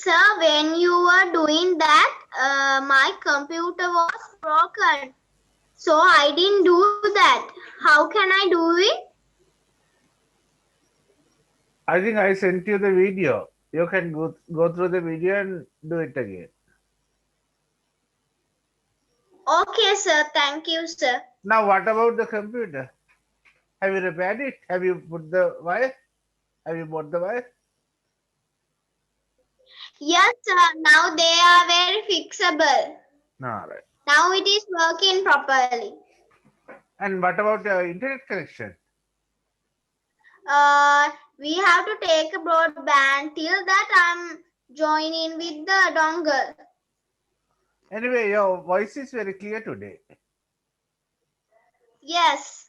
Sir, when you were doing that, my computer was broken. So I didn't do that. How can I do it? I think I sent you the video. You can go through the video and do it again. Okay, sir. Thank you, sir. Now, what about the computer? Have you repaired it? Have you put the wire? Have you bought the wire? Yes, sir. Now they are very fixable. All right. Now it is working properly. And what about the internet connection? We have to take a broadband. Till that, I'm joining with the dongle. Anyway, your voice is very clear today. Yes.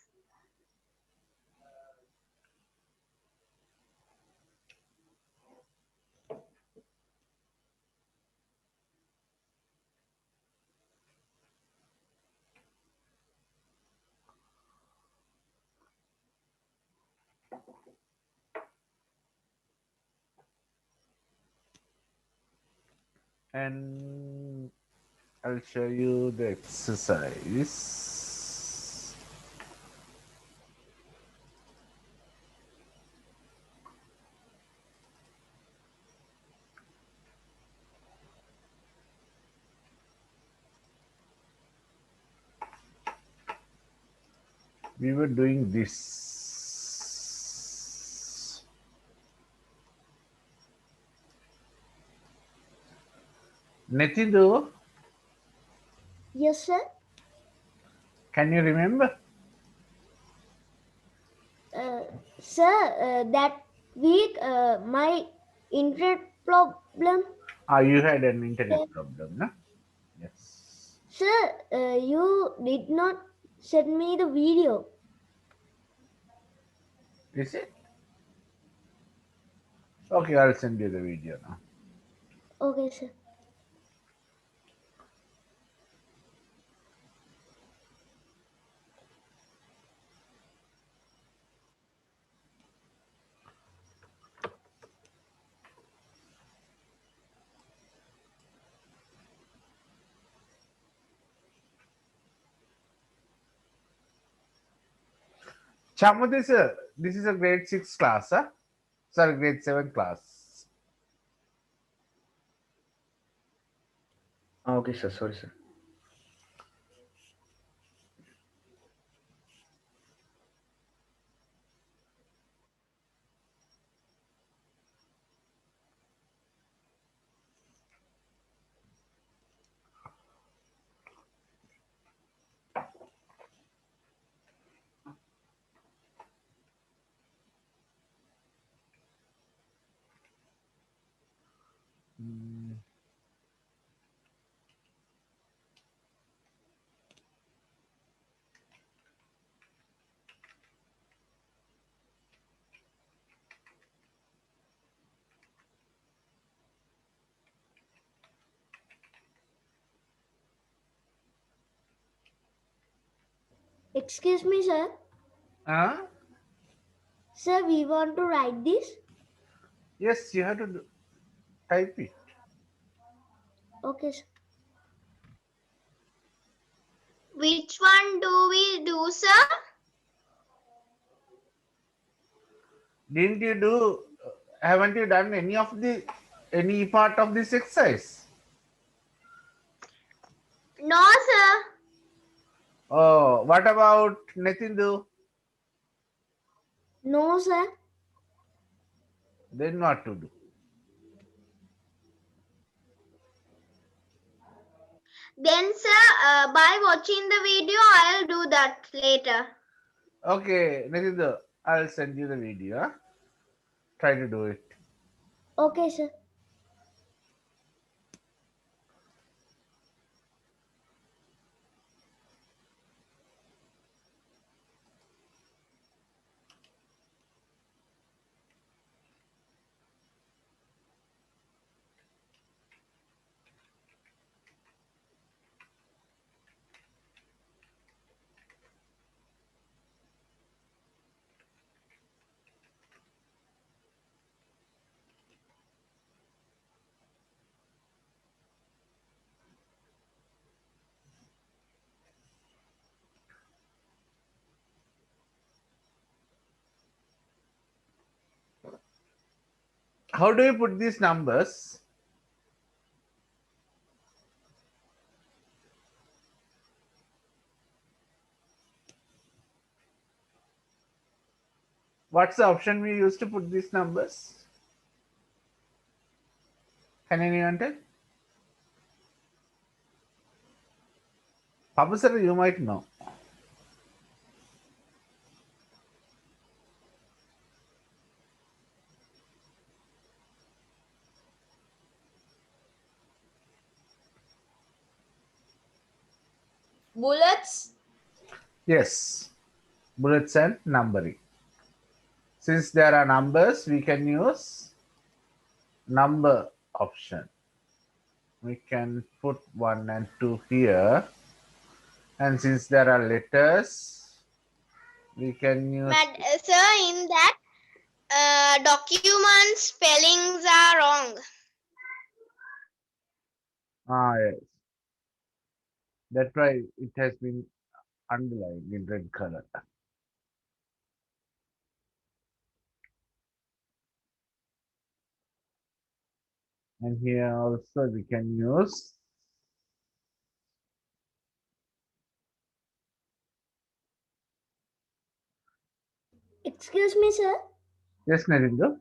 And I'll show you the exercise. We were doing this. Netindu, Yes, sir. can you remember? Sir, that week my internet problem. You had an internet problem, no? Yes. Sir, you did not send me the video. Is it? Okay, I'll send you the video now. Okay, sir. Chamut, this is a grade 6 class, huh? Sorry, grade 7 class. Okay, sir. Sorry, sir. Excuse me, sir. Huh? Sir, we want to write this. Yes, you have to type it. Okay, sir. Which one do we do, sir? Didn't you do, haven't you done any part of this exercise? No, sir. Oh, what about Netindu? No, sir. Then what to do? Then, sir, by watching the video, I'll do that later. Okay, Netindu, I'll send you the video. Huh? Try to do it. Okay, sir. how do you put these numbers? What's the option we use to put these numbers? Can anyone tell? Papa sir, you might know. Bullets. Yes, bullets and numbering. Since there are numbers, we can use number option. We can put 1 and 2 here. And since there are letters, we can use... Sir, in that document spellings are wrong. Yes. That's why it has been underlined in red color. And here also we can use... Excuse me, sir. Yes, Narinder?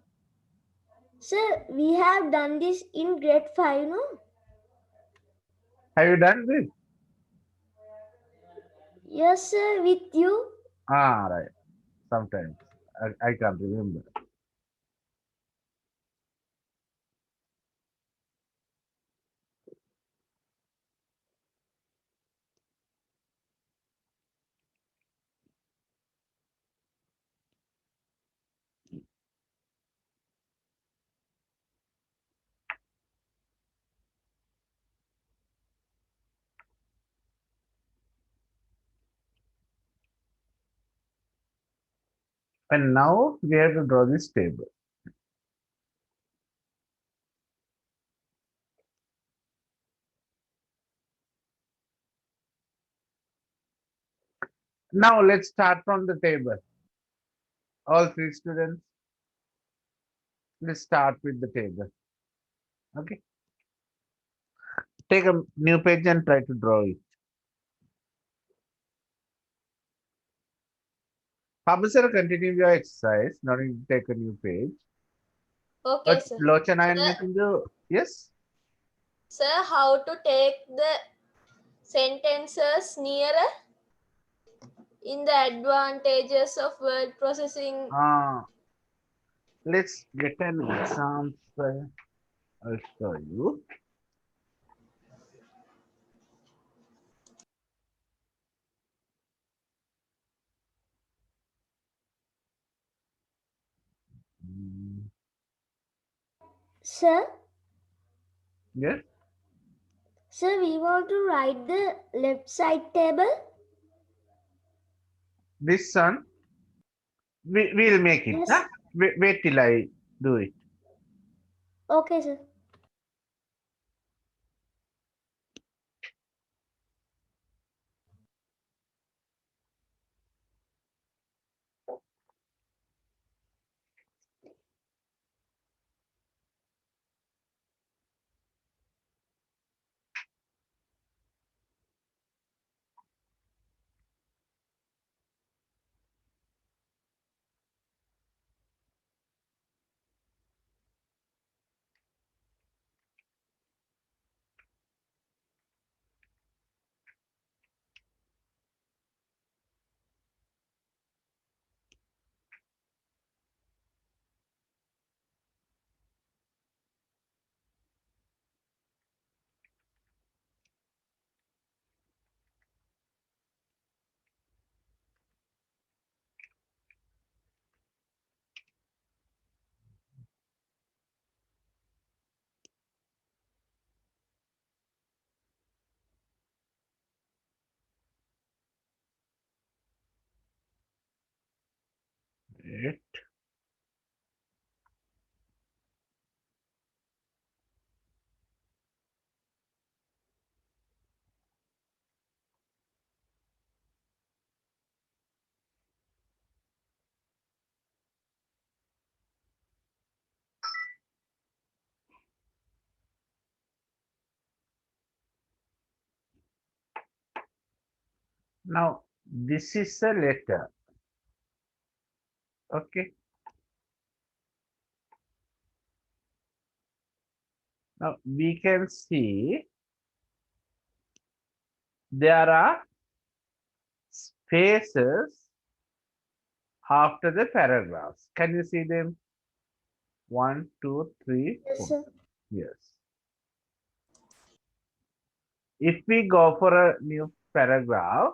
Sir, we have done this in grade 5, no? Have you done this? Yes, sir, with you. Right. Sometimes. I can't remember. And now we have to draw this table. Now let's start from the table. All 3 students, let's start with the table. Okay. Take a new page and try to draw it. Papa sir, continue your exercise. Now you take a new page. Okay, But sir. Lochana and Sir, Nitindu, yes? sir, how to take the sentences nearer in the advantages of word processing? Let's get an example. I'll show you. Sir, Yes, sir, we want to write the left side table. this one, we'll make it. Yes. Huh? Wait till I do it. Okay, sir. Wait. Now, this is a letter. Okay. Now, we can see there are spaces after the paragraphs. Can you see them? 1, 2, 3, Yes, 4. sir. Yes. If we go for a new paragraph,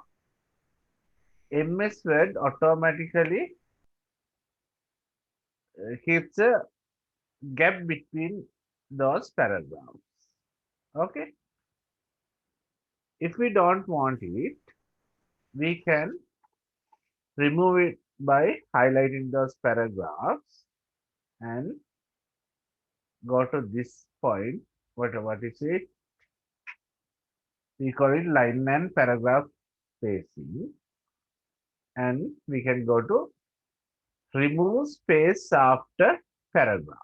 MS Word automatically keeps a gap between those paragraphs. Okay. If we don't want it, we can remove it by highlighting those paragraphs and go to this point. What is it? We call it line and paragraph spacing. And we can go to remove space after paragraph.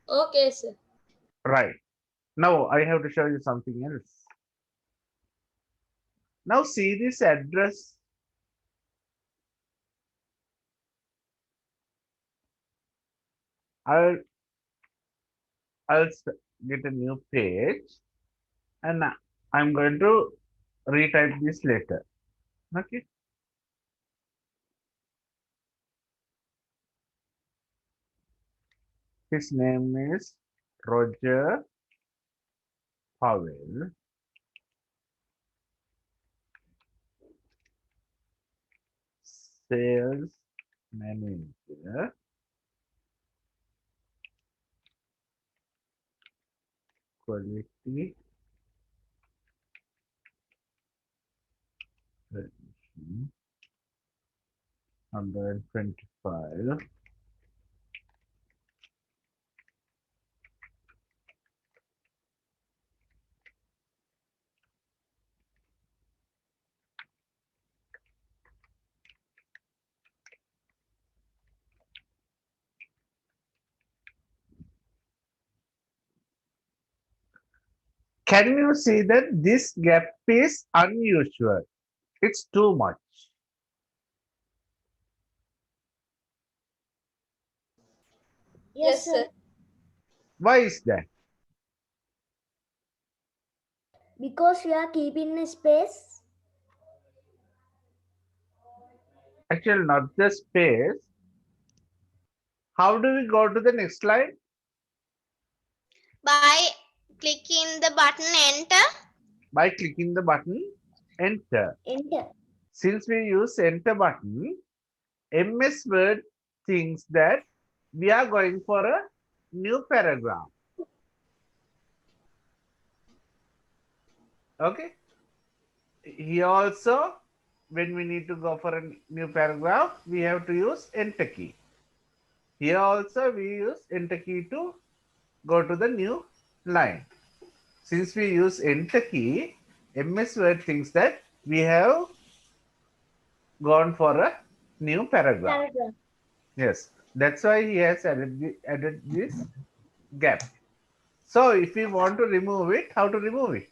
Okay, sir. Right. Now I have to show you something else. Now see this address. I'll get a new page and I'm going to retype this letter. Okay. His name is Roger Powell. Sales manager. Quality revision 125. Can you see that this gap is unusual? It's too much. Yes, Yes, sir. sir. Why is that? Because we are keeping a space. Actually, not the space. How do we go to the next slide? By clicking the button enter. By clicking the button enter. Enter. Since we use enter button, MS Word thinks that we are going for a new paragraph. Okay. Here also, when we need to go for a new paragraph, we have to use enter key. Here also we use enter key to go to the new line. Since we use enter key, MS Word thinks that we have gone for a new paragraph. Paragraph. Yes, that's why he has added this gap. So if we want to remove it, how to remove it?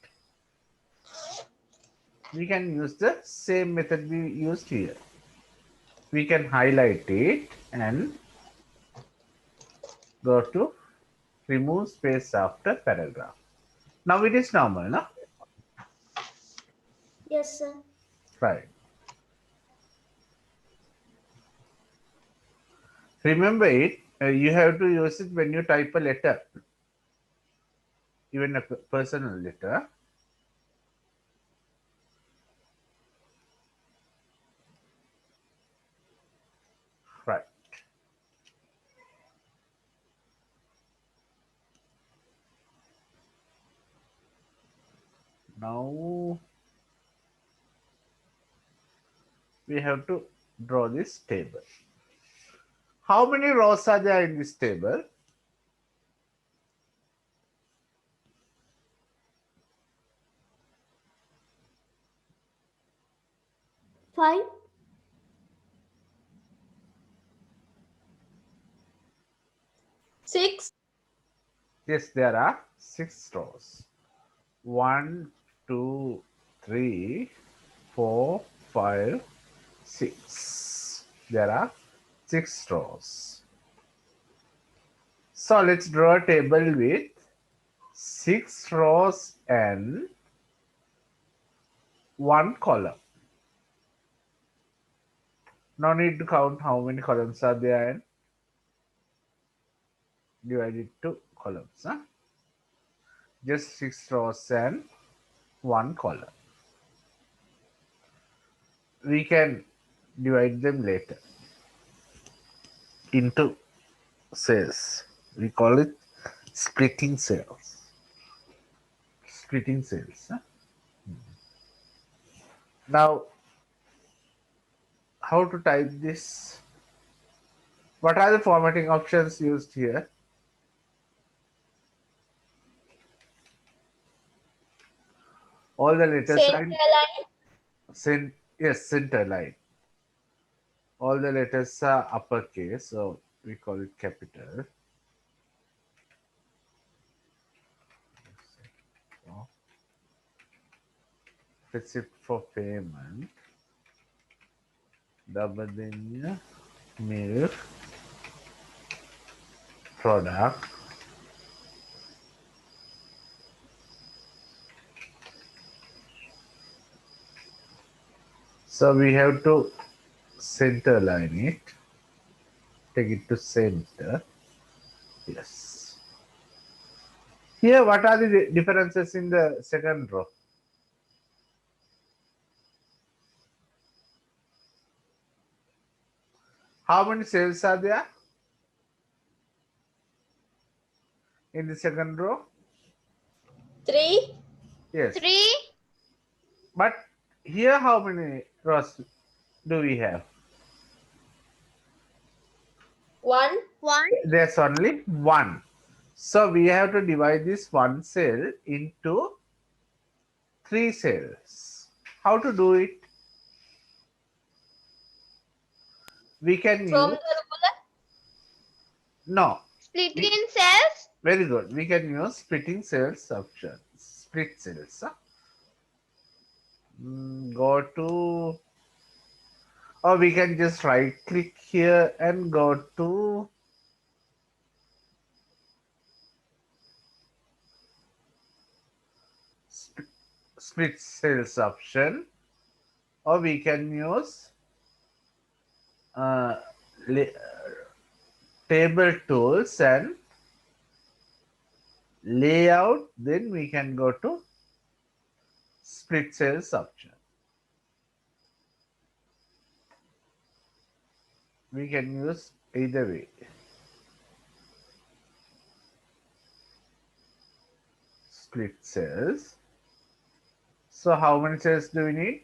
We can use the same method we used here. We can highlight it and go to remove space after paragraph. Now it is normal, no? Yes, sir. Right. Remember it, you have to use it when you type a letter, even a personal letter. Right. Now we have to draw this table. How many rows are there in this table? 5. 6. Yes, there are 6 rows. 1, 2, 3, 4, 5, 6. There are 6 rows. So let's draw a table with 6 rows and 1 column. No need to count how many columns are there and divide it to columns. Huh? Just 6 rows and 1 column. We can divide them later into cells. We call it splitting cells. Splitting cells. Huh? Now, how to type this? What are the formatting options used here? All the letters are Center line. yes, center line. All the letters are uppercase, so we call it capital. So, receipt for payment. Dabadinya milk product. So we have to center line it. Take it to center. Yes. Here, what are the differences in the second row? How many cells are there in the second row? 3. Yes. 3. But here, how many rows do we have? 1. 1. There's only one. So we have to divide this one cell into 3 cells. How to do it? We can From use, the ruler. no, Splitting cells. very good. We can use splitting cells option. Split cells. Huh? Go to, or we can just right click here and go to split cells option, or we can use uh, table tools and layout. Then we can go to split cells option. We can use either way. Split cells. So how many cells do we need?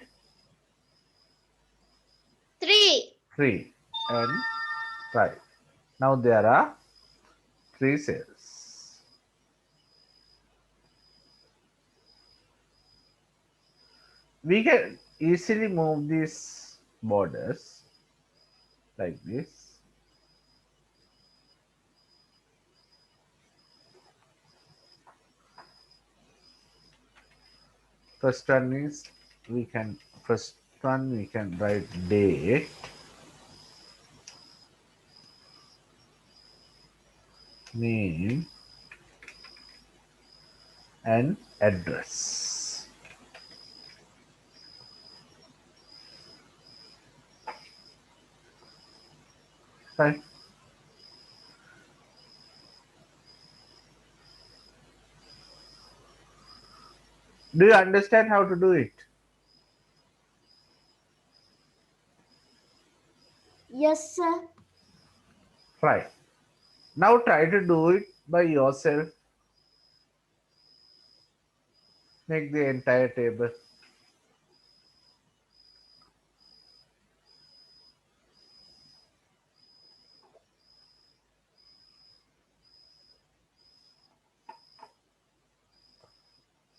3. 3 and 5. Now there are 3 cells. We can easily move these borders like this. First one is we can write date, name and address. Right. Do you understand how to do it? Yes, sir. Right. Now try to do it by yourself. Make the entire table.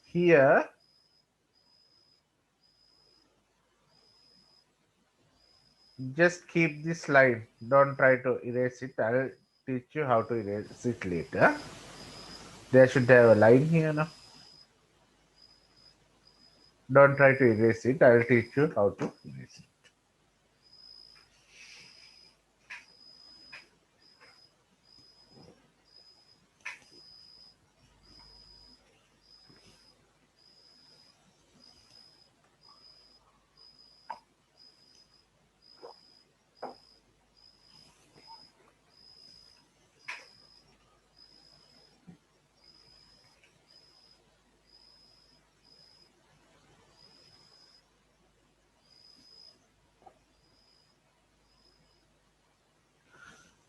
Here, just keep this line. Don't try to erase it. I'll teach you how to erase it later. There should have a line here now. Don't try to erase it. I will teach you how to erase it.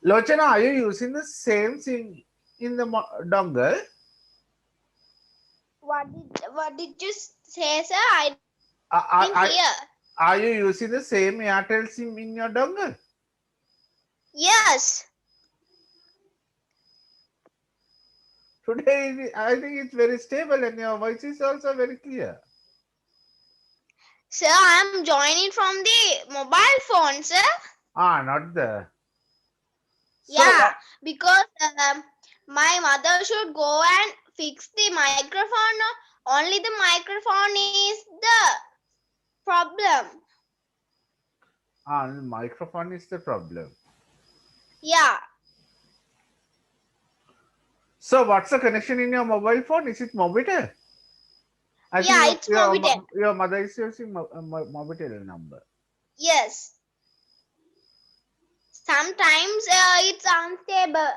Lochana, are you using the same thing in the dongle? What did you say, sir? I Are, didn't are, hear. are you using the same Airtel SIM in your dongle? Yes. Today, I think it's very stable and your voice is also very clear. Sir, I am joining from the mobile phone, sir. Not the. So Yeah, what? because my mother should go and fix the microphone. Only the microphone is the problem. The microphone is the problem. Yeah. So what's the connection in your mobile phone? Is it Mobitel? I think Yeah, it's Mobitel. your mother is using Mobitel number. Yes. Sometimes it's unstable,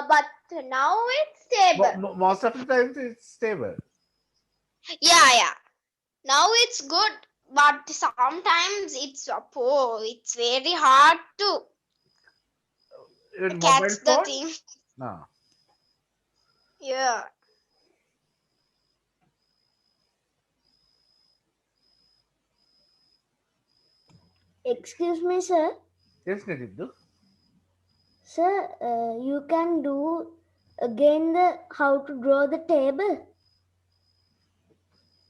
but now it's stable. Most of the times it's stable. Yeah. Now it's good, but sometimes it's very hard to In mobile catch the phone? thing. No. Yeah. Excuse me, sir. Yes, Nidhi. Sir, you can do again the how to draw the table.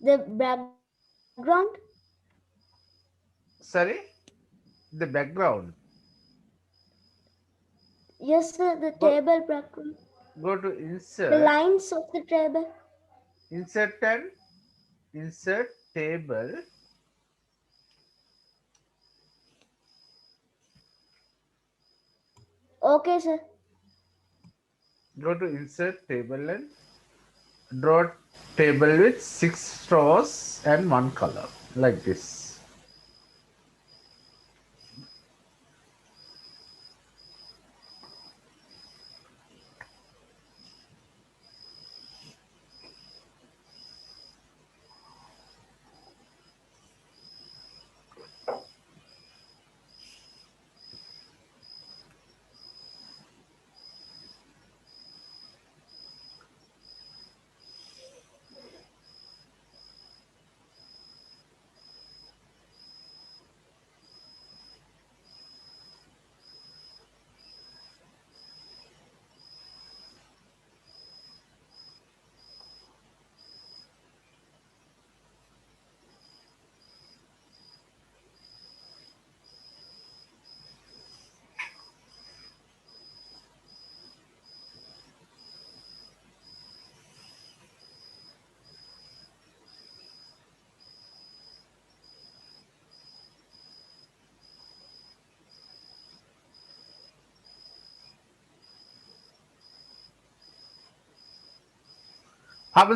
The background. Sorry? The background. Yes, sir, the Go, table background. go to The insert. lines of the table. Insert and insert table. Okay, sir. Go to insert table and draw table with 6 rows and 1 color. Like this.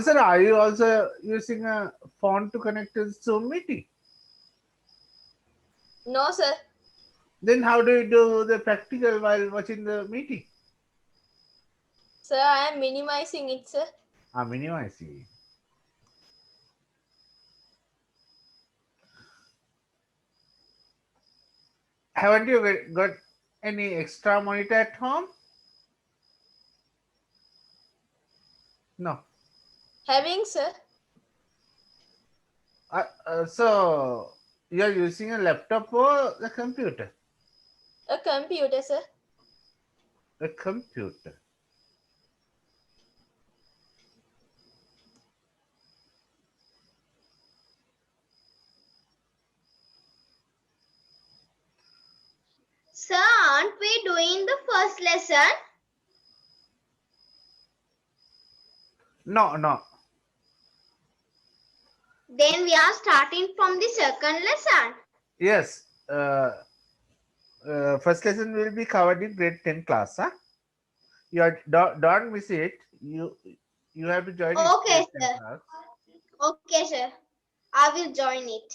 Sir, are you also using a phone to connect to Zoom meeting? No, sir. Then how do you do the practical while watching the meeting? Sir, I am minimizing it, sir. Minimizing. Haven't you got any extra monitor at home? No. Having, sir. So you're using a laptop or a computer? A computer, sir. A computer. Sir, aren't we doing the first lesson? No. Then we are starting from the second lesson. Yes. First lesson will be covered in grade 10 class. Huh? Don't miss it. You have to join it Okay, grade 10 sir. class. Okay, sir. I will join it.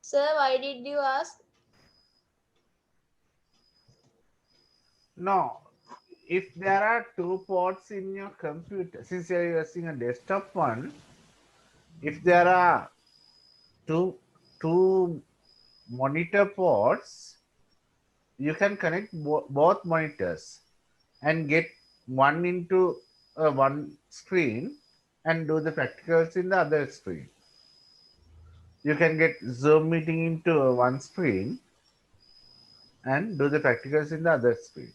Sir, why did you ask? No. If there are two ports in your computer, since you are using a desktop one, if there are two monitor ports, you can connect both monitors and get one into one screen and do the practicals in the other screen. You can get Zoom meeting into one screen and do the practicals in the other screen.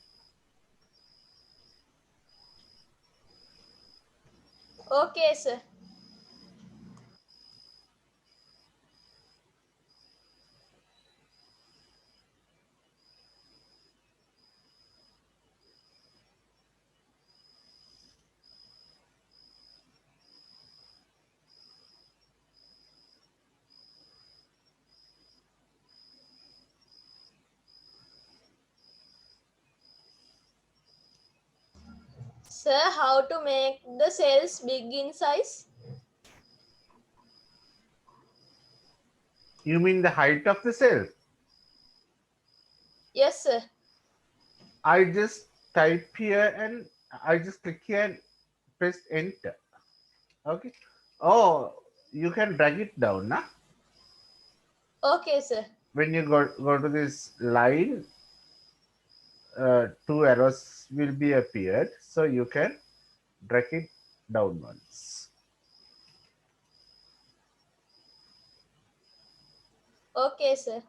Okay, sir. Sir, how to make the cells big in size? You mean the height of the cell? Yes, sir. I just type here and I just click here and press enter. Okay. Oh, you can drag it down, nah? Okay, sir. When you go to this line, two arrows will be appeared, so you can drag it downwards. Okay, sir.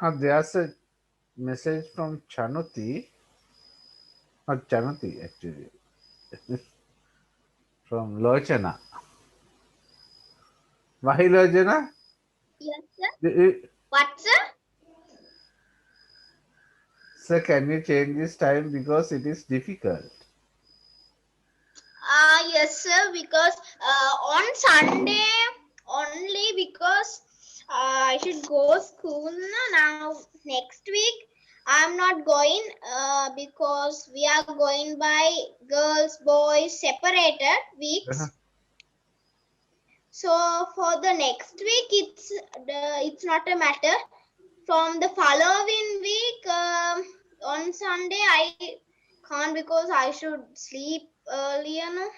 There's a message from Chanuti. Not Chanuti, actually. From Lochana. Why Lochana? Yes, sir. Eh, What, sir? Sir, can you change this time because it is difficult? Yes, sir. Because on Sunday only because I should go school now. Next week I'm not going because we are going by girls boys separated Uh-huh. weeks. So for the next week it's not a matter. From the following week on Sunday I can't because I should sleep earlier. No?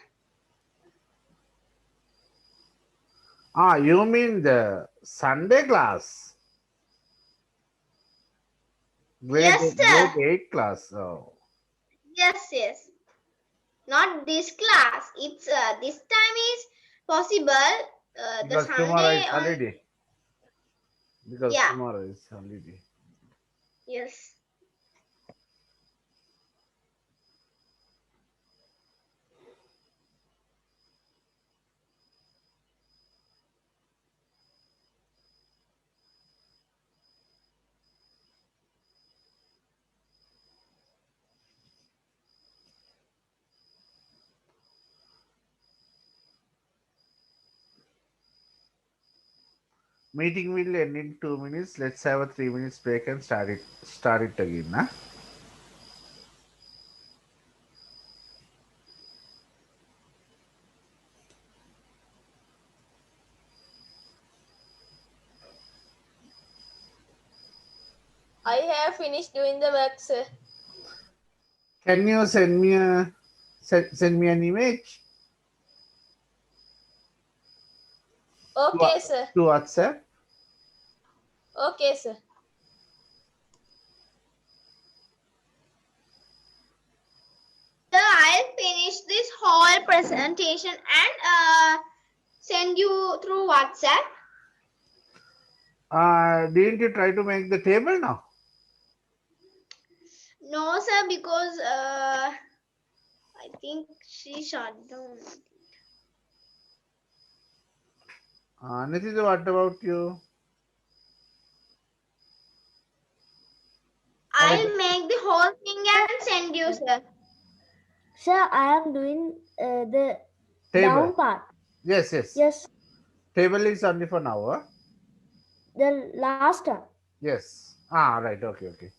You mean the Sunday class? Yes, sir. Grade 8 class. Oh. Yes, yes. Not this class. It's this time is possible. The Because tomorrow Sunday is on. holiday. Because Yeah. tomorrow is holiday. Yes. Meeting will end in 2 minutes. Let's have a 3 minutes break and start it again. Huh? I have finished doing the work, sir. Can you send me an image to, Okay, sir. to WhatsApp? Okay, sir. So I'll finish this whole presentation and send you through WhatsApp. Didn't you try to make the table now? No, sir, because I think she shut down. Nitija, what about you? I'll make the whole thing and send you, sir. Sir, I am doing the Table. down part. Yes, yes. Yes, Table is only for now. Huh? the last one. Yes. Right. Okay, okay.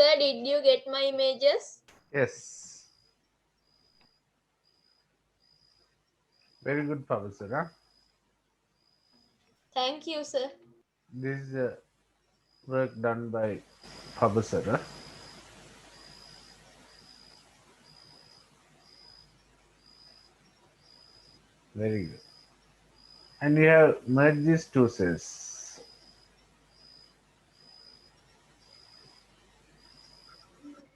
Sir, did you get my images? Yes. Very good, Professor. Huh? Thank you, sir. This is work done by Professor. Huh? Very good. And we have merged these two cells.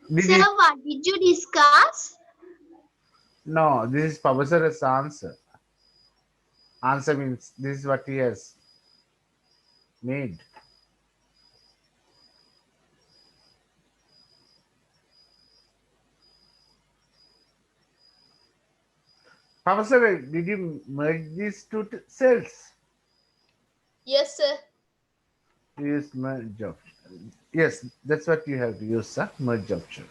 Sir, what did you discuss? No, this is Professor's answer. Answer means this is what he has made. Professor, did you merge these two cells? Yes, sir. Use merge option. Yes, that's what you have to use, sir. Merge option.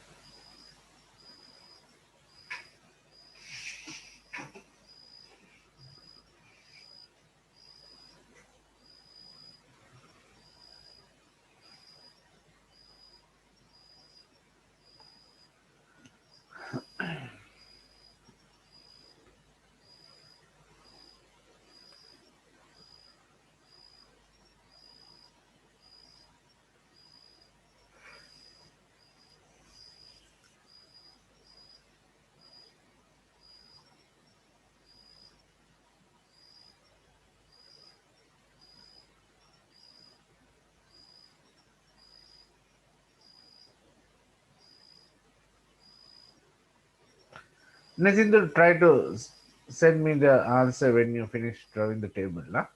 Nothing to try to send me the answer when you finish drawing the table. Huh?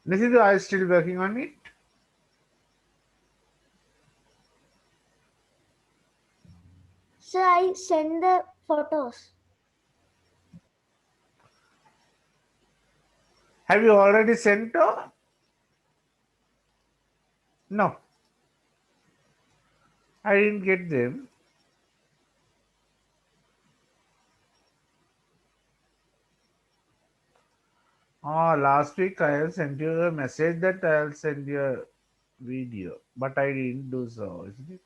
Nisidhu, are you still working on it? Sir, I send the photos. Have you already sent or? No. I didn't get them. Oh, last week I have sent you a message that I'll send you a video, but I didn't do so, isn't it?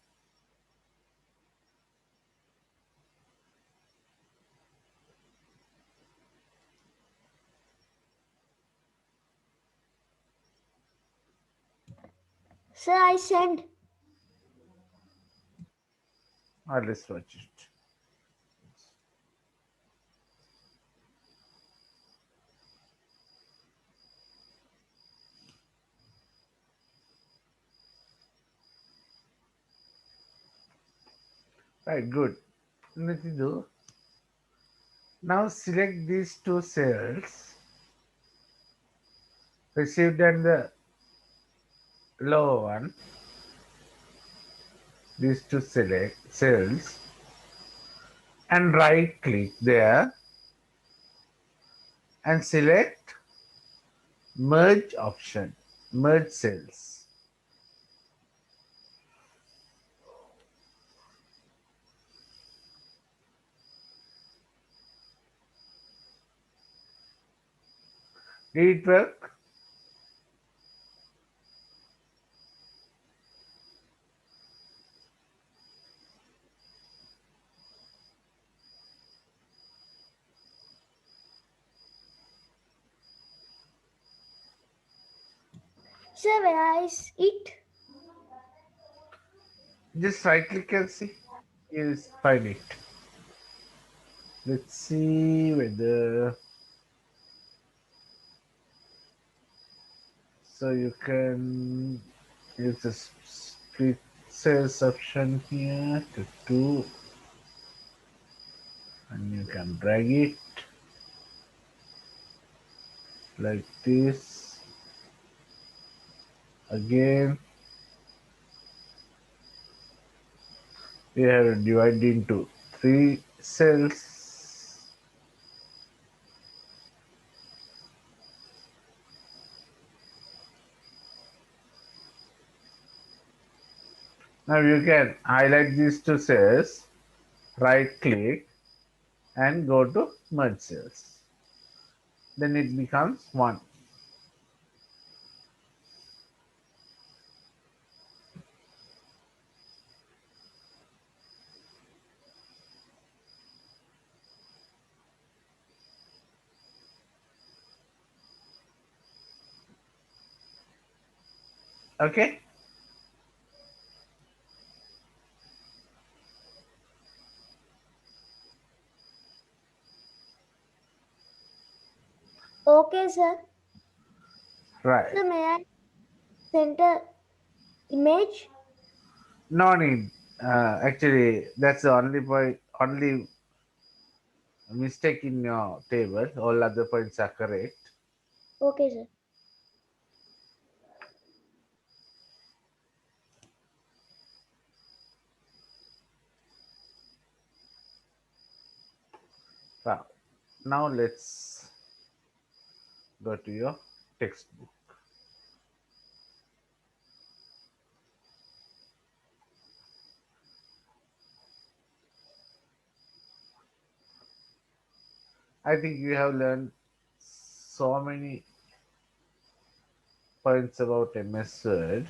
Sir, I send. Let's watch it. Right, good. Nithidu, now select these two cells received and the lower one. These two select cells and right click there and select merge option, merge cells. Did it work? Sir, where is it? Just right click and see. You'll find it. Let's see whether so you can use the split cells option here to do, and you can drag it like this again. We have to divide into 3 cells. Now you can highlight these 2 cells, right click and go to merge cells. Then it becomes 1. Okay? Okay, sir. Right. So may I send a image? No need. Actually, that's the only mistake in your table. All other points are correct. Okay, sir. Now let's go to your textbook. I think you have learned so many points about MS Word.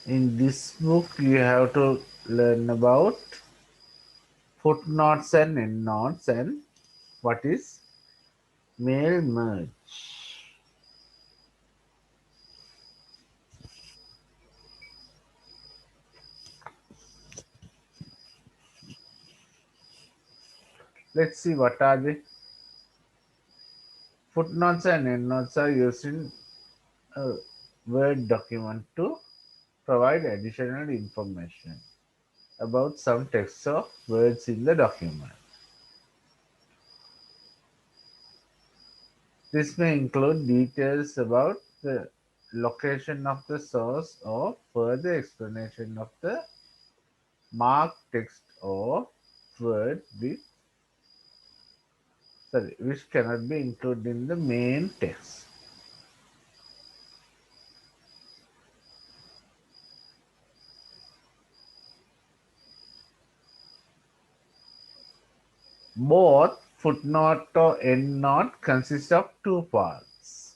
In this book, you have to learn about footnotes and endnotes and what is mail merge. Let's see what are the footnotes and endnotes are used in a Word document to provide additional information about some text or words in the document. This may include details about the location of the source or further explanation of the marked text or word which cannot be included in the main text. Both footnote or endnote consist of 2 parts,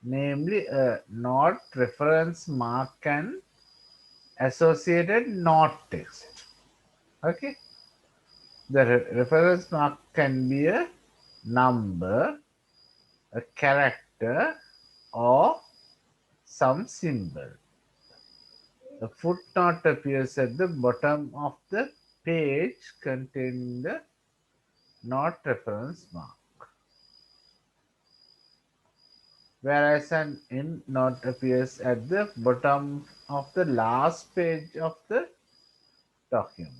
namely a note reference mark and associated note text. Okay, the reference mark can be a number, a character, or some symbol. The footnote appears at the bottom of the page containing the note reference mark, whereas an endnote appears at the bottom of the last page of the document,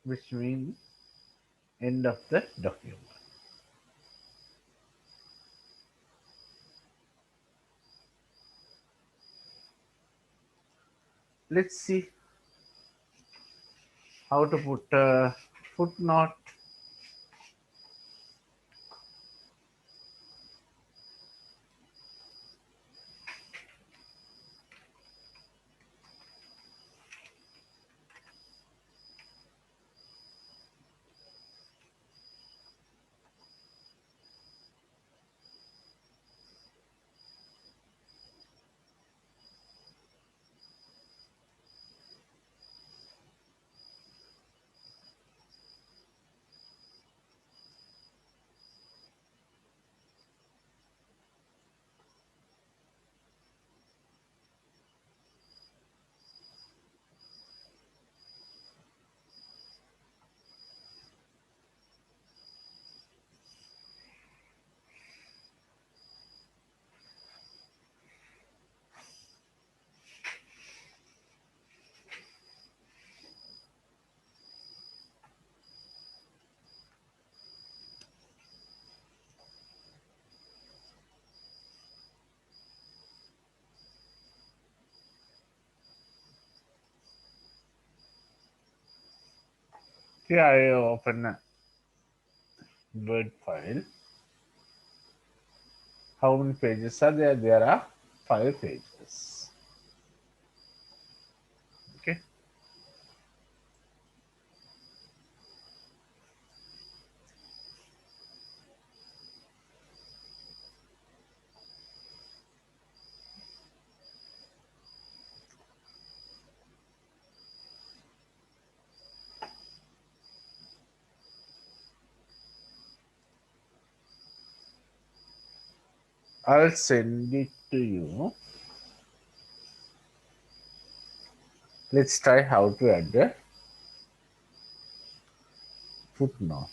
which means end of the document. Let's see how to put a footnote. Here I open a Word file. How many pages are there? There are 5 pages. Okay. I'll send it to you. Let's try how to add the footnote.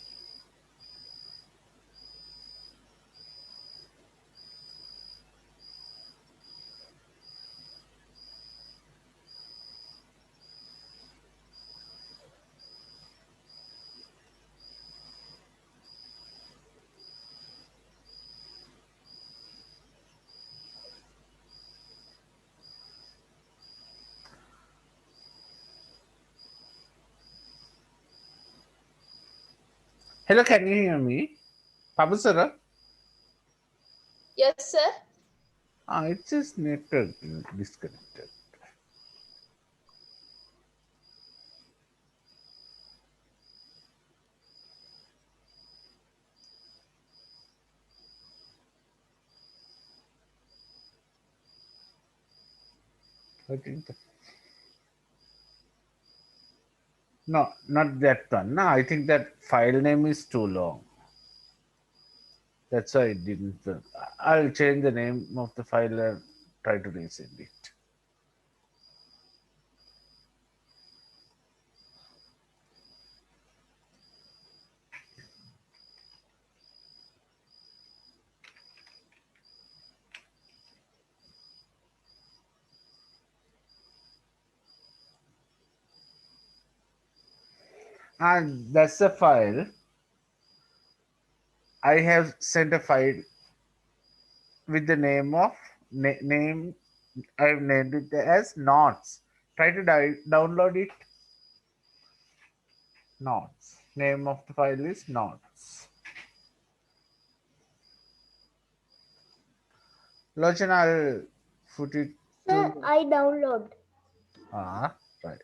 Hello, can you hear me? Pabasara? Yes, sir. It's just network disconnected. I think no, not that one. No, I think that file name is too long. That's why it didn't. I'll change the name of the file and try to resend it. And that's the file. I have sent a file with the name of name. I've named it as notes. Try to download it. Notes. Name of the file is notes. Lochan, I'll put it Sir, to. I download. Right.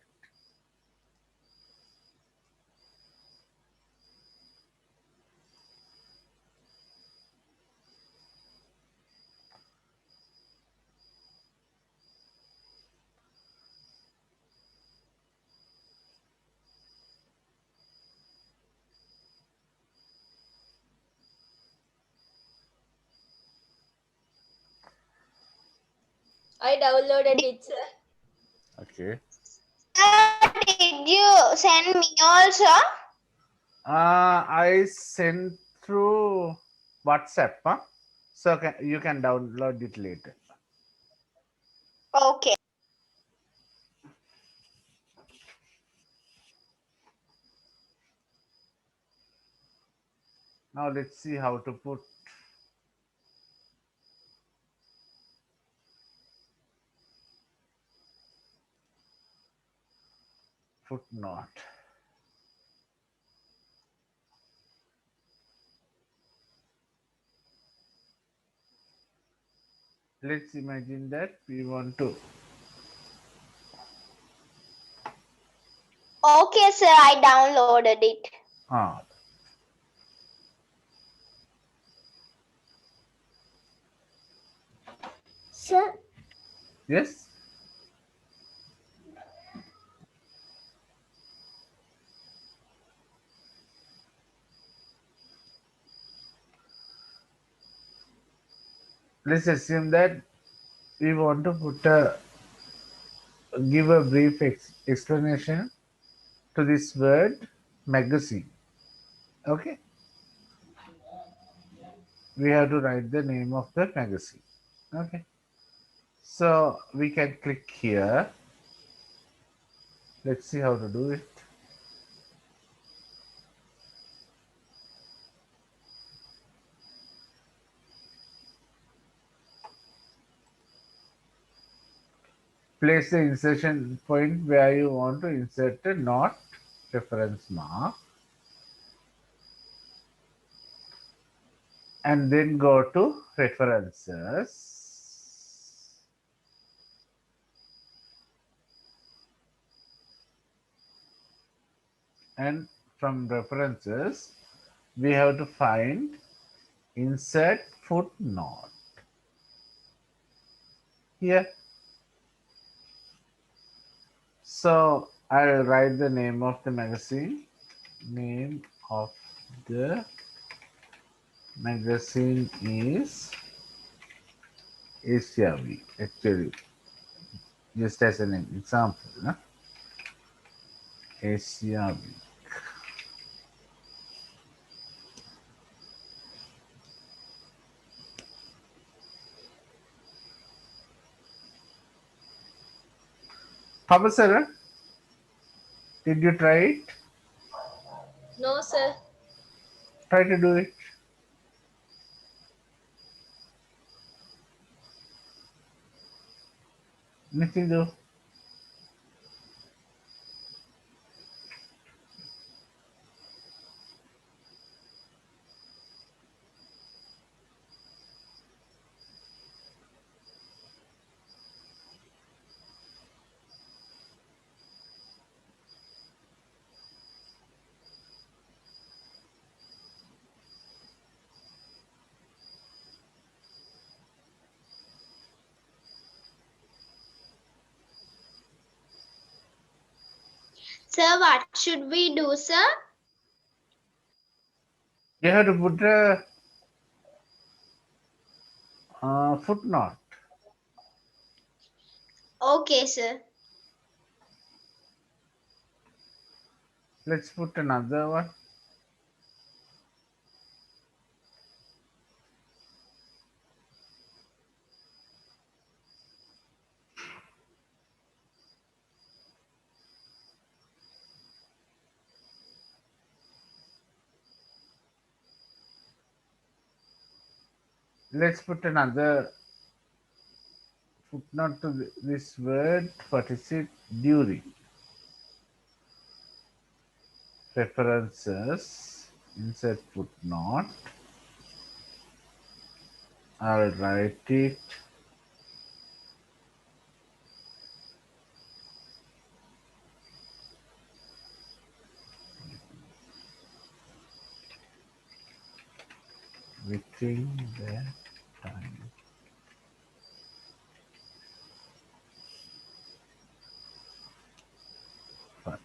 I downloaded it, sir. Okay. Did you send me also? I sent through WhatsApp. So you can download it later. Okay. Now let's see how to put footnote. Let's imagine that we want to. Okay, sir. I downloaded it. Ah, Sir, yes. Let's assume that we want to give a brief explanation to this word magazine. Okay, we have to write the name of the magazine. Okay, so we can click here. Let's see how to do it. Place the insertion point where you want to insert a note. reference mark, and then go to references. And from references, we have to find insert footnote. Here. So I'll write the name of the magazine. Name of the magazine is Asia Week. Actually, just as an example, no? Asia Week. Papa Sarah, did you try it? No, sir. Try to do it. Anything do? Sir, what should we do, sir? You have to put a footnote. Okay, sir. Let's put another one. Let's put another footnote to this word. What is it? During. References. Insert footnote. I'll write it. Within the time. But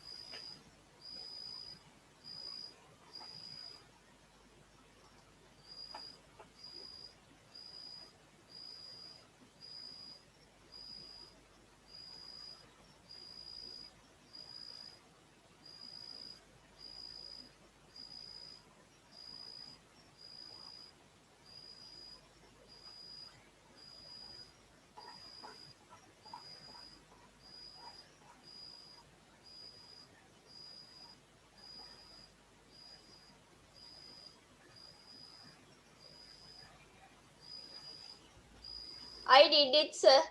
I did it, sir.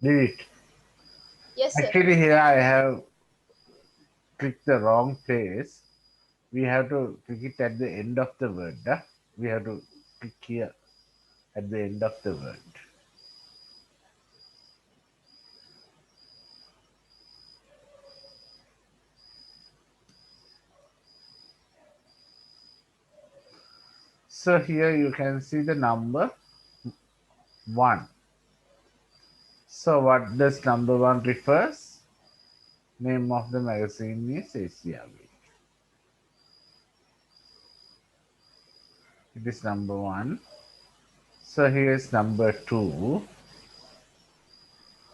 did it. Yes, sir. Actually, here I have clicked the wrong place. We have to click it at the end of the word. Huh? We have to click here at the end of the word. So here you can see the number 1. So what does number 1 refers? Name of the magazine is Asia Week. It is number 1. So here is number 2.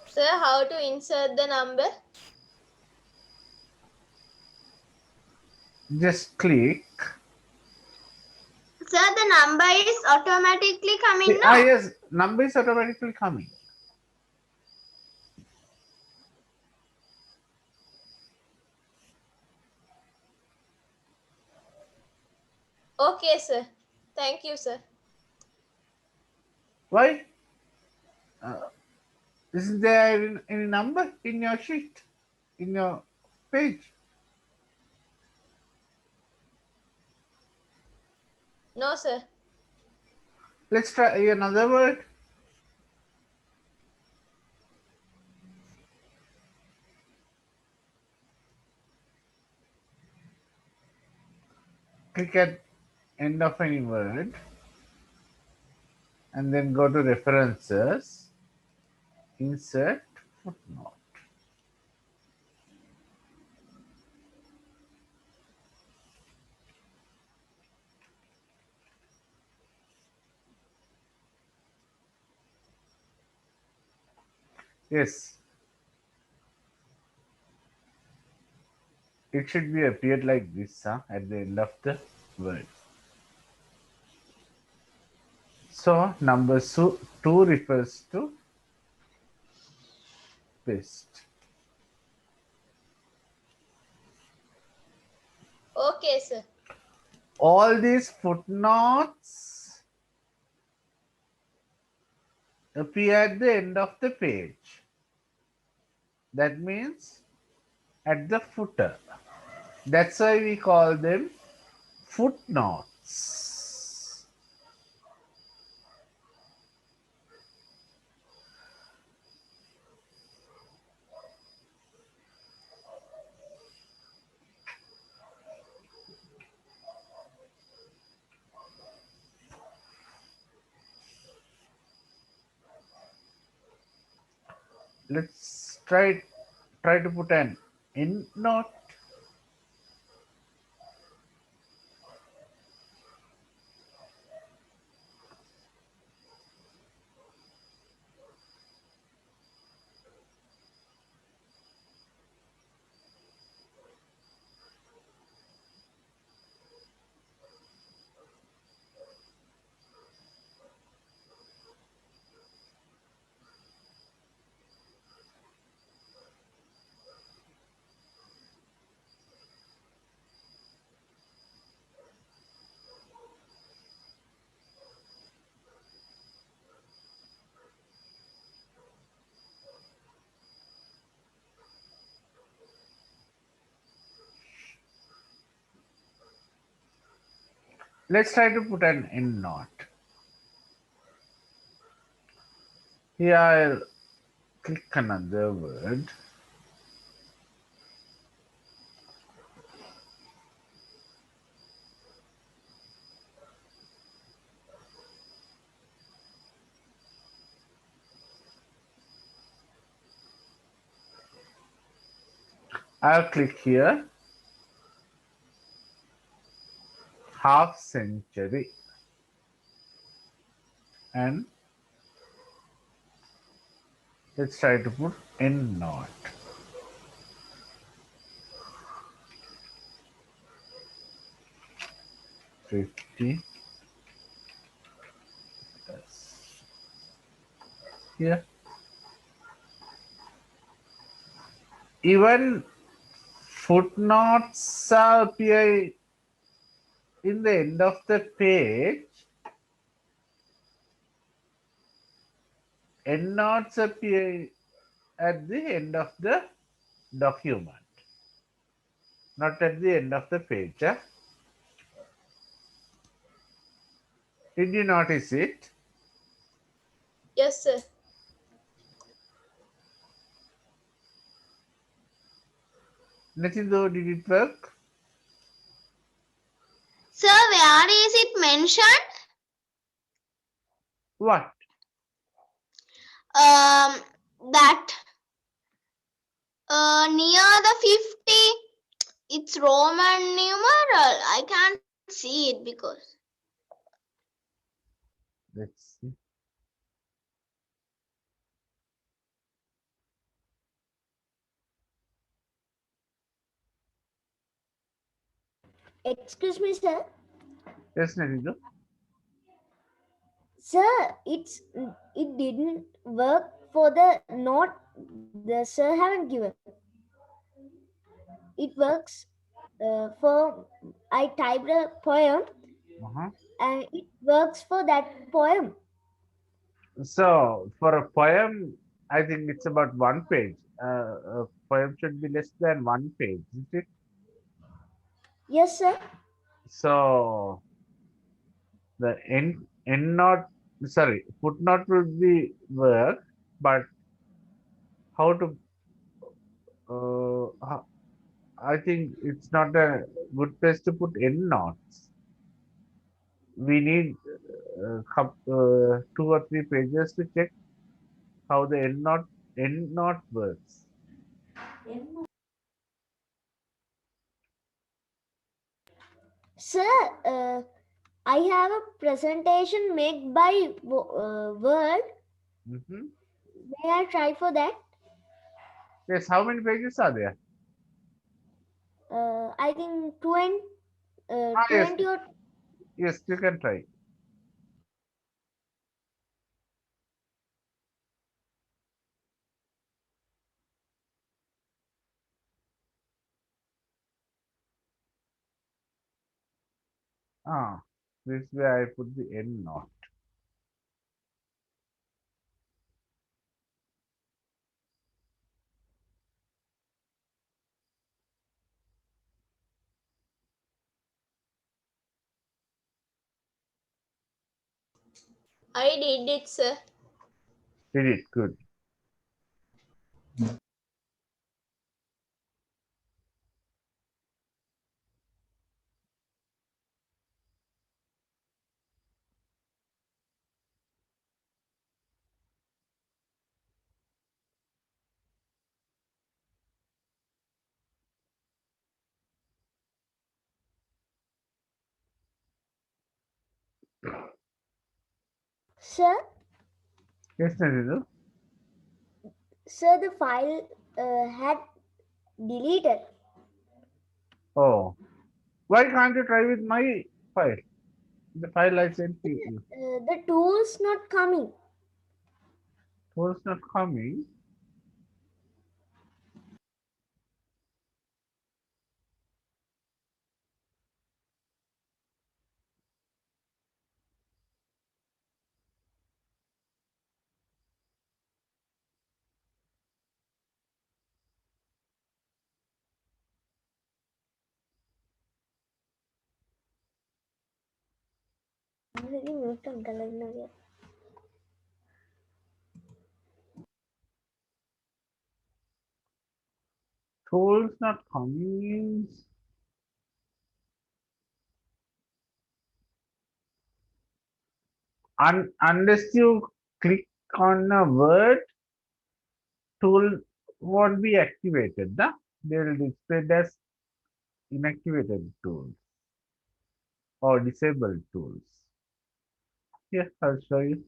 Sir, how to insert the number? Just click. Sir, the number is automatically coming now. Yes, number is automatically coming. Okay, sir. Thank you, sir. Why? Isn't there any number in your sheet, in your page? No, sir. Let's try another word. Click at end of any word and then go to references, insert footnote. Yes, it should be appeared like this at the end of the word. So number 2 refers to best. Okay, sir. All these footnotes appear at the end of the page. That means at the footer. That's why we call them footnotes. Let's try to put an end note. Let's try to put an end note. Here I'll click another word. I'll click here. Half century. And let's try to put end note. $50. Here. Even footnotes appear in the end of the page. Endnotes appear at the end of the document, not at the end of the page. Did you notice it? Yes, sir. Nothing though, did it work? Sir, where is it mentioned? What? That near the 50, it's Roman numeral. I can't see it because. Let's see. Excuse me, sir. Yes, Narindo. Sir, it didn't work for the note the sir haven't given. It works for I typed a poem and it works for that poem. So, for a poem, I think it's about one page. A poem should be less than one page, isn't it? Yes, sir. So, The end not, sorry, footnote will be work, but how to, I think it's not a good place to put end notes. We need two or three pages to check how the end note works. Sir, I have a presentation made by Word. Mhm. May I try for that? Yes, how many pages are there? I think 20, Yes, 20 or yes, you can try. Ah, this way I put the end note. I did it, sir. Did it, good. sir. Yes, Nandita. Sir, the file had deleted. Oh, why can't you try with my file? The file I sent to you. The tools not coming. Tools not coming. Tools not coming means unless you click on a word, tool won't be activated. They will display as inactivated tools or disabled tools. Yes, I'll show you.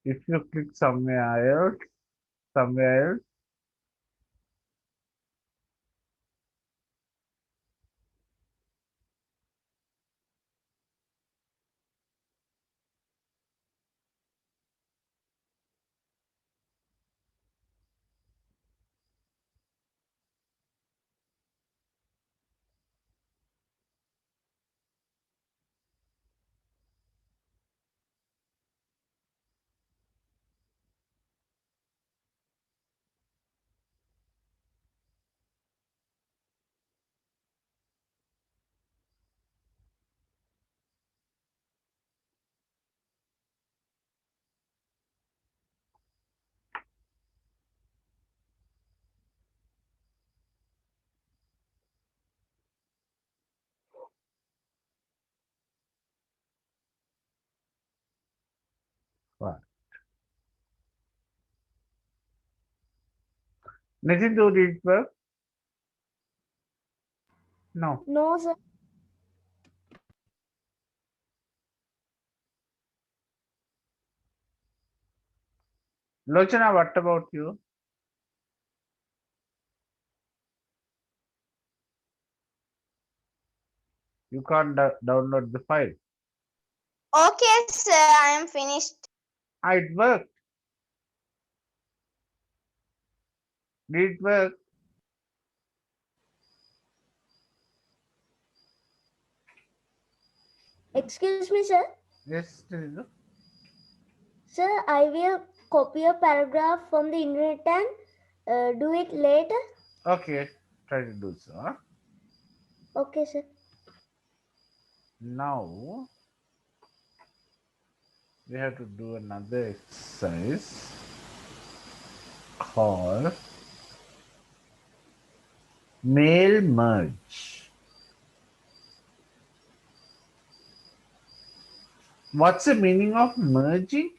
If you click somewhere else, what? Nothing to read work? No. No, sir. Lochana, what about you? You can't download the file. Okay, sir, I am finished. Ah, it worked. Did it work? Excuse me, sir. Yes, Nandita. Sir, I will copy a paragraph from the internet and do it later. Okay, try to do so. Huh? Okay, sir. Now we have to do another exercise called mail merge. What's the meaning of merging?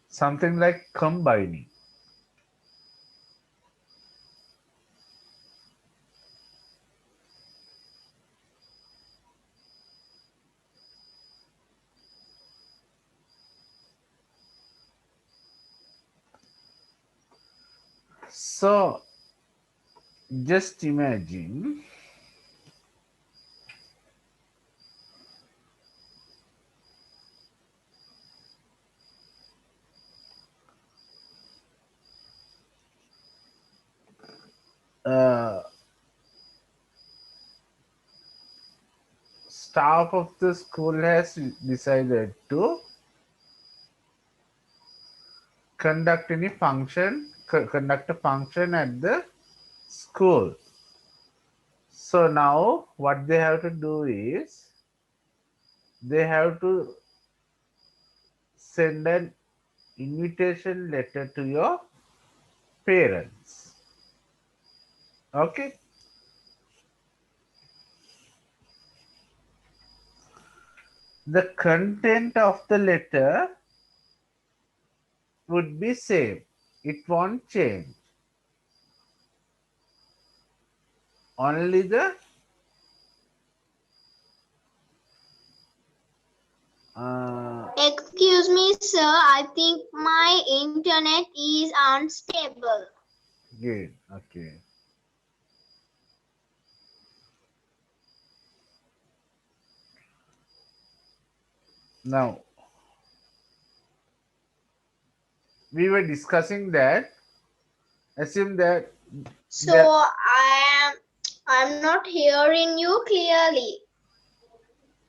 Something like combining. So just imagine staff of the school has decided to conduct a function at the school. So now what they have to do is they have to send an invitation letter to your parents. Okay. The content of the letter would be same. It won't change. Only the Excuse me, sir. I think my internet is unstable. good. Okay. Now we were discussing that. Assume that. So I'm not hearing you clearly.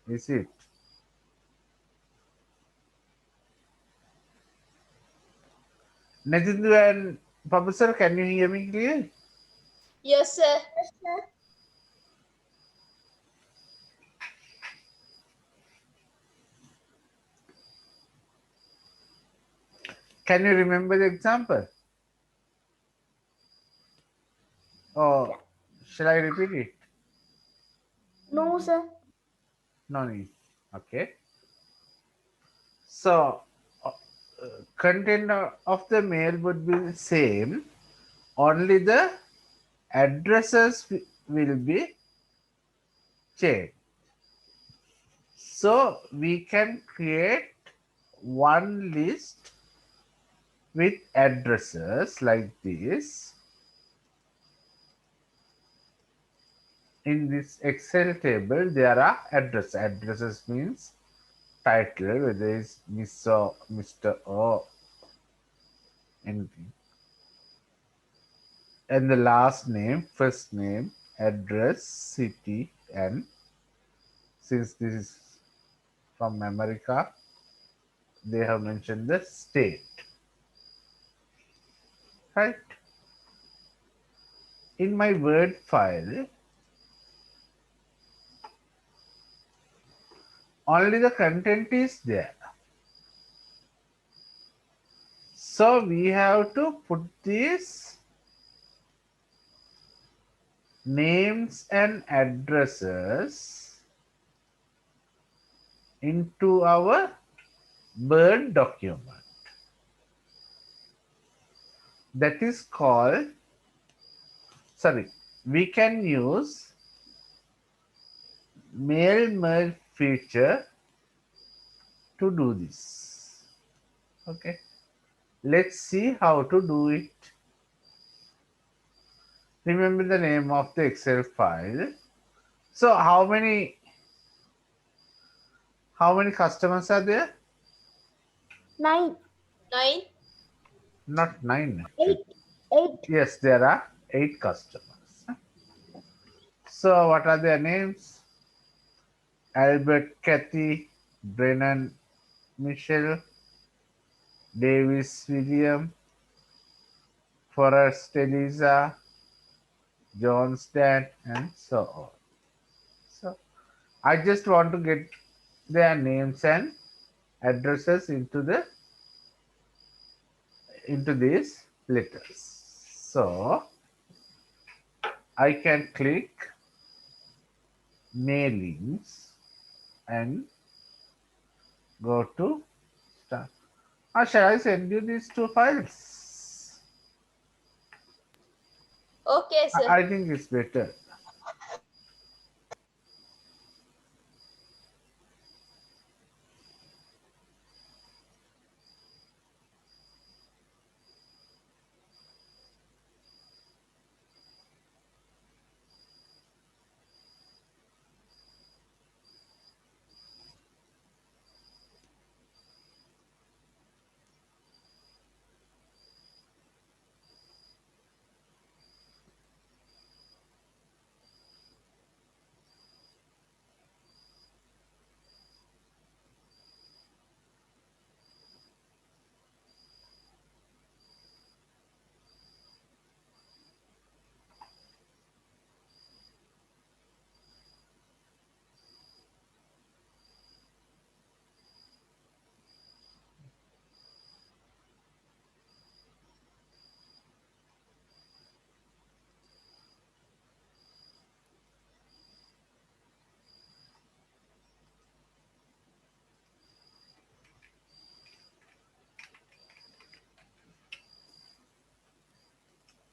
Is it? Nathindu and Papa sir, can you hear me clearly? Yes, sir. Can you remember the example? Or shall I repeat it? No, sir. No need. Okay. So, content of the mail would be the same. Only the addresses will be changed. So, we can create one list with addresses like this. In this Excel table, there are addresses. Addresses means title, whether it's Miss or Mr. or anything. And the last name, first name, address, city, and since this is from America, they have mentioned the state. Right? In my Word file, only the content is there. So we have to put these names and addresses into our Word document. That is called, we can use mail merge feature to do this. Okay. Let's see how to do it. Remember the name of the Excel file. So how many customers are there? 9. 9. Not 9. 8. 8. Yes, there are 8 customers. So what are their names? Albert Cathy, Brennan Michelle, Davis William, Forrest Eliza, John Stan, and so on. So I just want to get their names and addresses into these letters. So I can click mailings and go to start. Or shall I send you these two files? Okay, sir. I think it's better.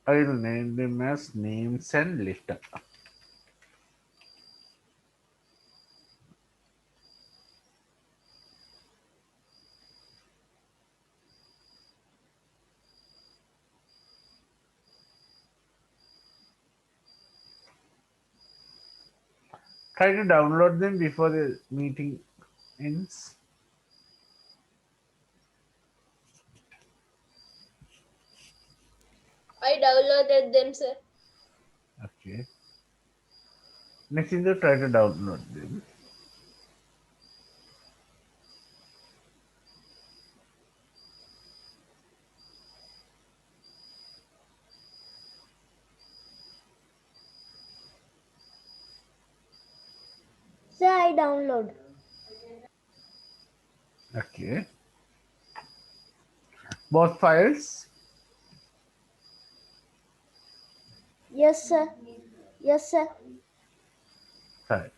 I will name them as names and letter. Try to download them before the meeting ends. I downloaded them, sir. Okay. Next is to try to download them. Sir, I download. Okay. Both files. Yes, sir. Yes, sir. Fine.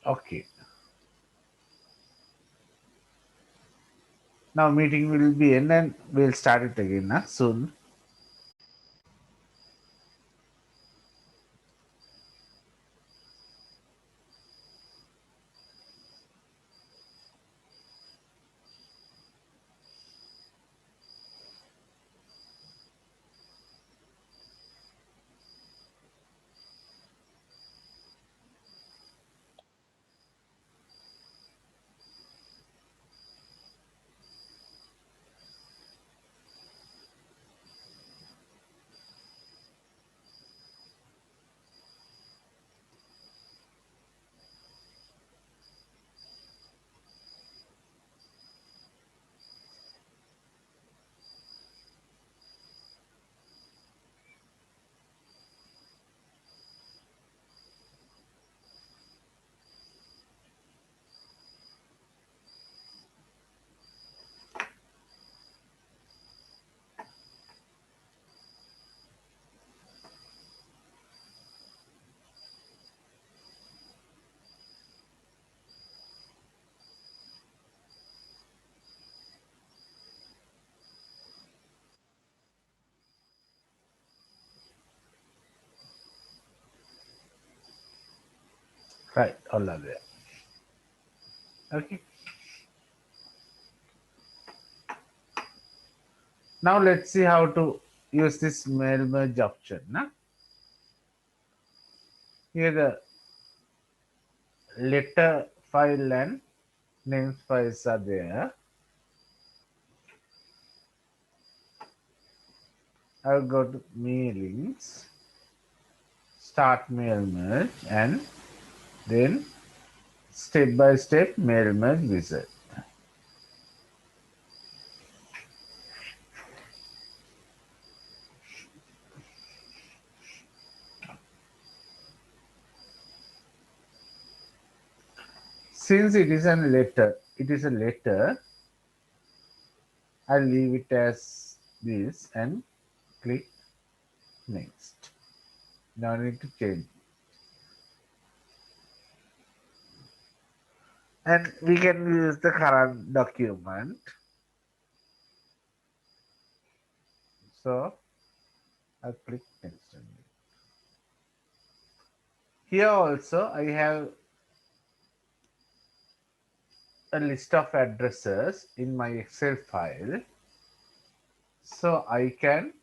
Okay. Now meeting will be end and we'll start it again soon. Right, all are there. Okay. Now let's see how to use this mail merge option. Nah? Here the letter file and names files are there. I'll go to mailings, start mail merge, and then step by step mail merge wizard. Since it is a letter, I'll leave it as this and click next. Now I need to change. And we can use the current document. So I'll click next. Here also I have a list of addresses in my Excel file. So I can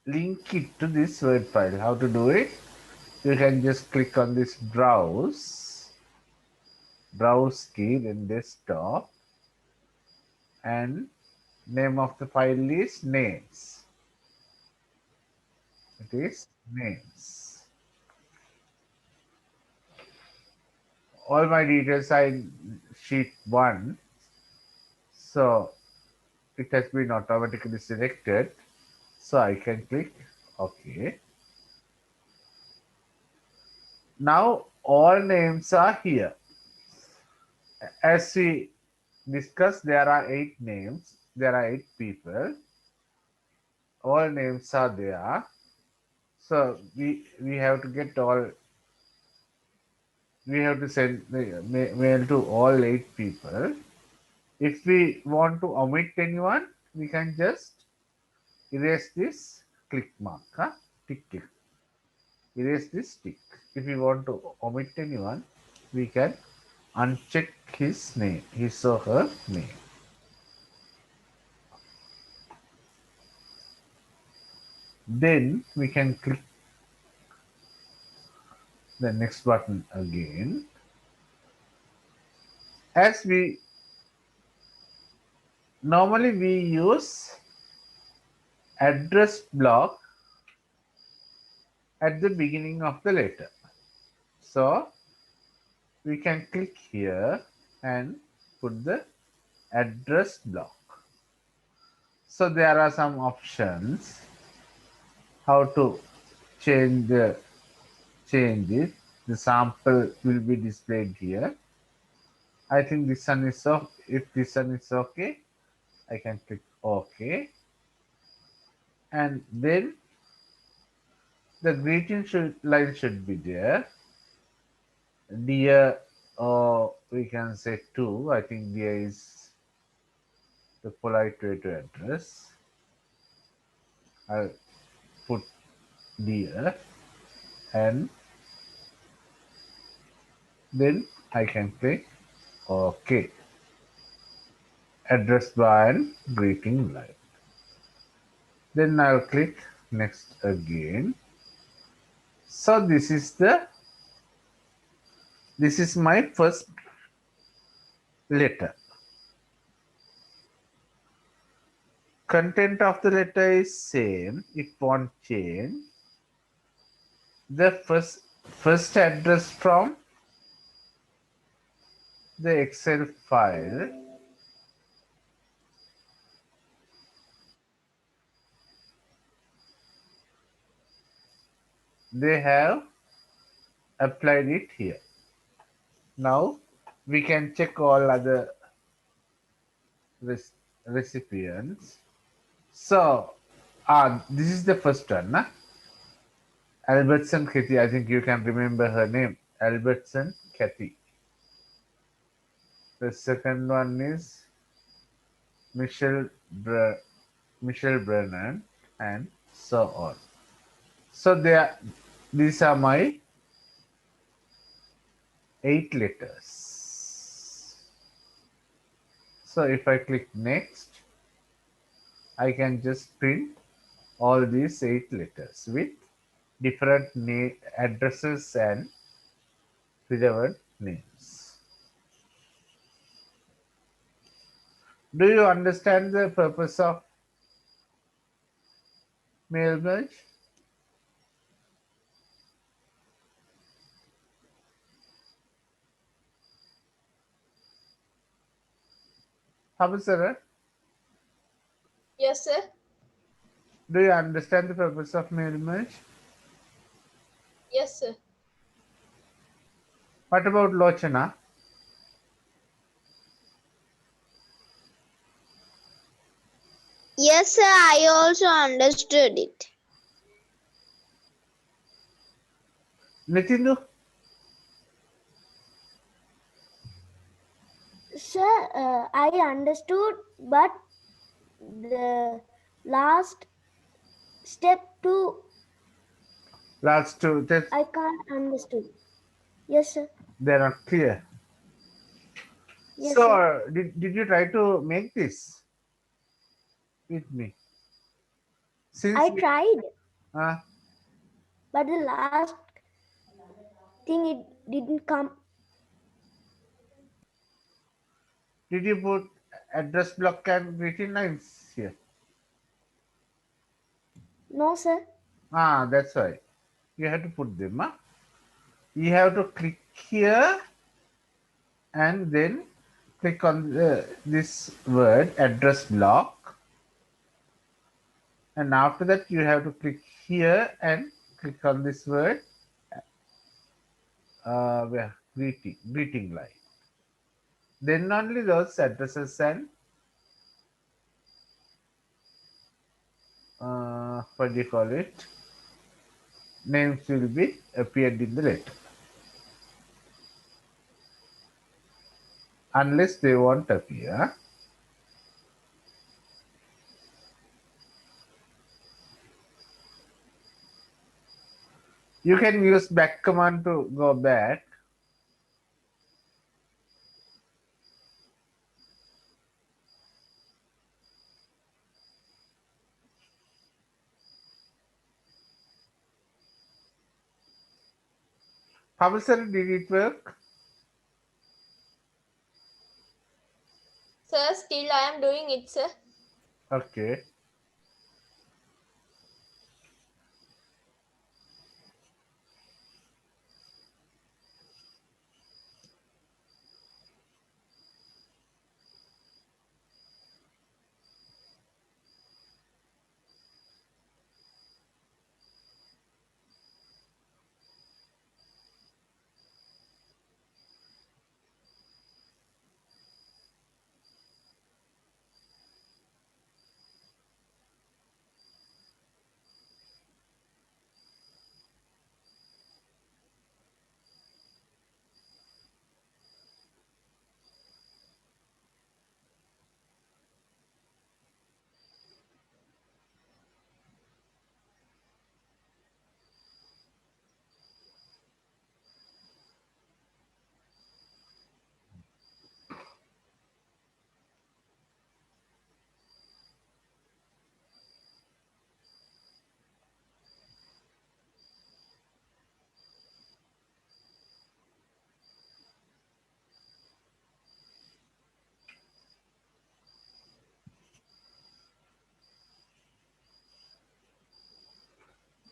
link it to this Word file. How to do it? You can just click on this browse key, then desktop, and name of the file is names. It is names. All my details are in sheet 1. So it has been automatically selected. So I can click OK. Now all names are here. As we discussed, there are 8 names. There are 8 people. All names are there. So we have to get all. We have to send the mail to all 8 people. If we want to omit anyone, we can just erase this click mark. Tick. Erase this tick. If we want to omit anyone, we can uncheck his name, his or her name. Then we can click the next button again. As we normally use address block at the beginning of the letter. So we can click here and put the address block. So there are some options how to change it. The sample will be displayed here. I think this one is so. If this one is okay, I can click OK, and then the greeting line should be there. Dear, or we can say to. I think dear is the polite way to address. I'll put dear, and then I can click OK. Address bar and greeting line. Then I'll click next again. So this is my first letter. Content of the letter is same. It won't change. The first address from the Excel file they have applied it here. Now we can check all other recipients. So this is the first one. Nah? Albertson Kathy. I think you can remember her name. Albertson Kathy. The second one is Michelle Brennan, and so on. So these are my 8 letters. So if I click next, I can just print all these 8 letters with different addresses and relevant names. Do you understand the purpose of mail merge? Professor, Yes, sir. do you understand the purpose of mail merge? Yes, sir. What about Lochana? Yes, sir, I also understood it. Nitindu? Sir, I understood, but the last step to Last two tests, I can't understood. Yes, sir. they're not clear. Yes, sir. So, did you try to make this with me? Since I tried, uh, but the last thing it didn't come. did you put address block and greeting lines here? No, sir. That's why. You have to put them. You have to click here and then click on this word address block, and after that you have to click here and click on this word where greeting line. Then only those addresses and what do you call it, names will be appeared in the letter, unless they won't appear. You can use back command to go back. Professor, did it work? Sir, still I am doing it, sir. Okay.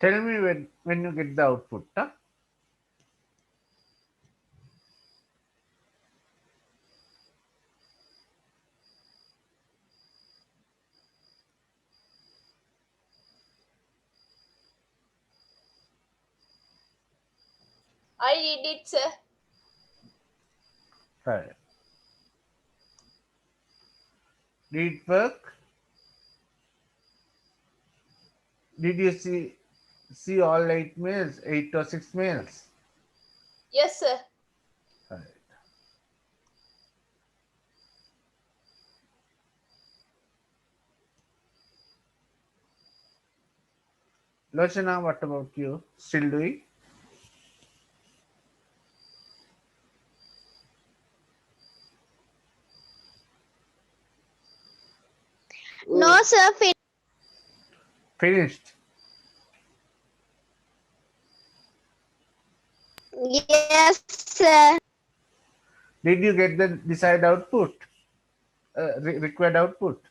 Tell me when you get the output. I did it, sir. Right. Did it work? Did you see all 8 mails, 8 or 6 mails? Yes, sir. Right. Lochana, what about you? Still doing? sir. Finished. Yes, sir. Did you get the desired output? Required output?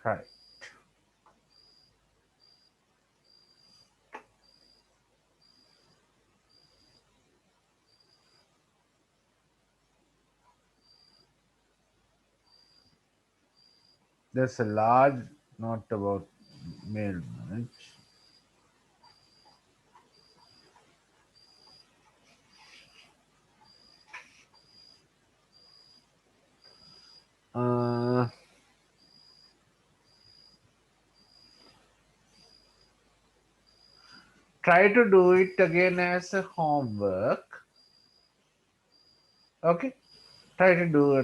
Right. There's a large note about mail manage. Uh, Try to do it again as a homework. Okay. Try to do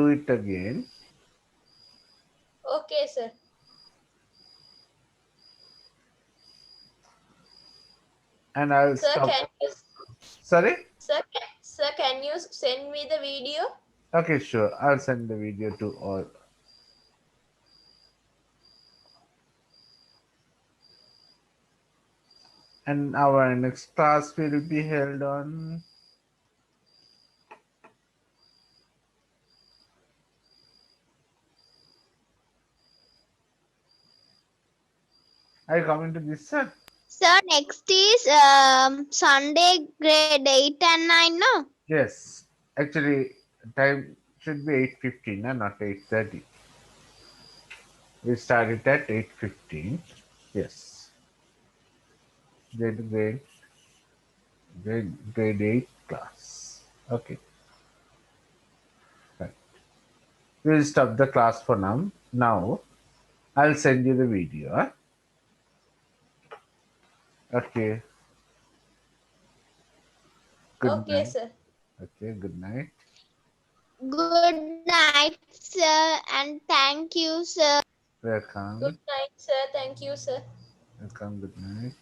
it again. Okay, sir. And I'll Sir, stop. can you, Sorry? sir, can you send me the video? Okay, sure. I'll send the video to all. And our next class will be held on. Are you coming to this, sir? Sir, next is Sunday grade 8 and 9, no? Yes. Actually, time should be 8:15, not 8:30. We started at 8:15. Yes. Grade 8 class. Okay. Right. We'll stop the class for now. Now, I'll send you the video. Huh? Okay. Good Okay, night. sir. Okay, good night. Good night, sir, and thank you, sir. Welcome. Good night, sir. Thank you, sir. Welcome, good night.